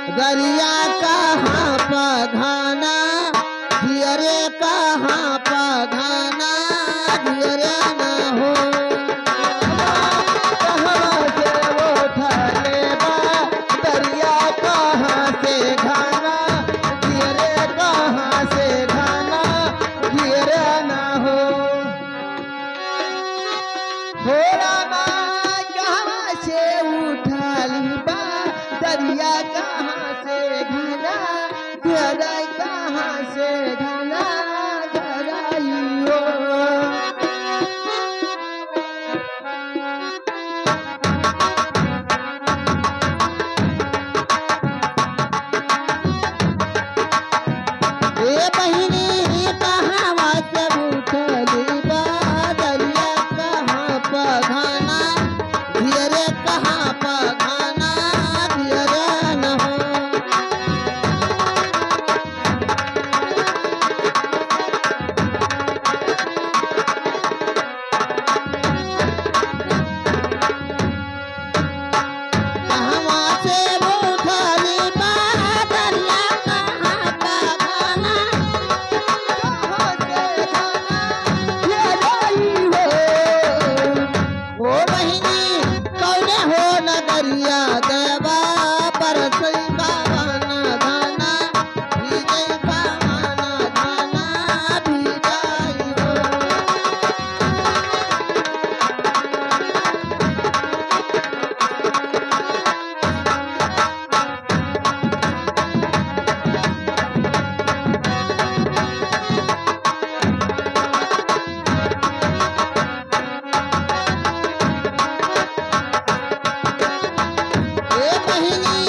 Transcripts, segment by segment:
गरिया कहाँ पधाना धियरे कहाँ पधाना धियरे न हो कहाँ से उठले बा गरिया कहाँ से घाना धियरे कहाँ से घाना धियरे न हो रामा कहाँ से उठली बा दरिया कहाँ से घना गराई कहाँ से घना गराइयो ए बहिनी कहाँ से उठली बा दरिया कहाँ पधाना धियरे कहाँ पधाना धियरे न हो कहाँ से उठली बा दरिया कहाँ पधाना कहाँ से घना धियराई हो ओ बहिनी कौने हो नगरिया देवा परसई पावन धाना भीजई पावन धाना भीजाई हो ए बहिनी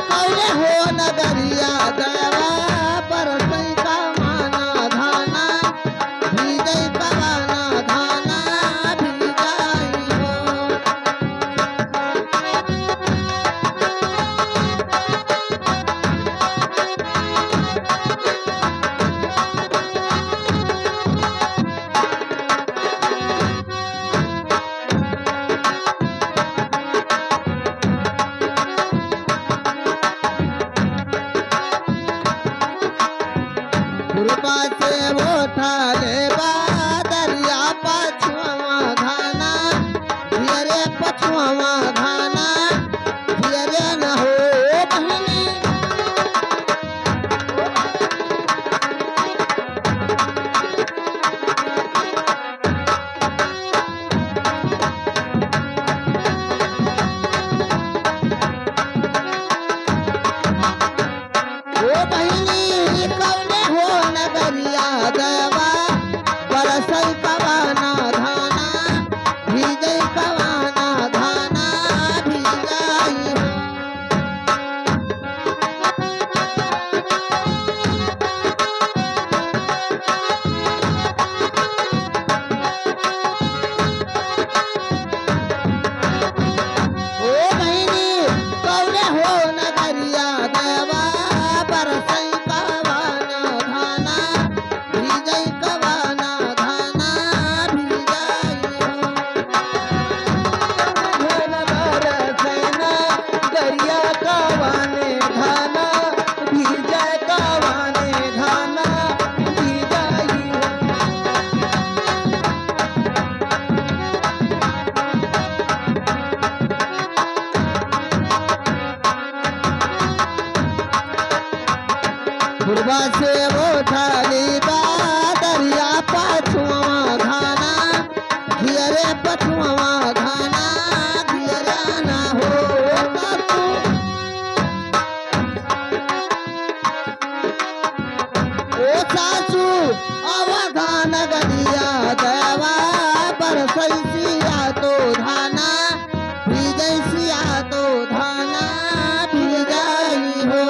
कौने हो नगरिया देवा परसई पावन धाना भीजई पावन धाना भीजाई हो कृपा से उठले बा दरिया पछुआ घाना धियरे पछुआ घाना धियरे न हो बहिनी ओ बहिनी कौने हो नगरिया देवा बरसई कवाना धाना भीजई कवाना धाना भीजाई हो ओ बहिनी कौने हो नगरिया देवा बरसई कवाना धाना भीजई कवाना धाना भीजाई हो धन बरसैना दरिया कवाने धाना भीजई कवाने धाना भीजाई हो पूर्वा से उठली बा दरिया पछुआ घाना धियरे पछुआ घाना धियरा न हो सासू ओ सासू अवधान गरिया देवा परसई सिया तो धाना भीजई सिया तो धाना भीजाई हो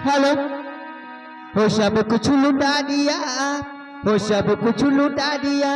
हेलो हो सब कुछ लुटा दिया हो सब कुछ लुटा दिया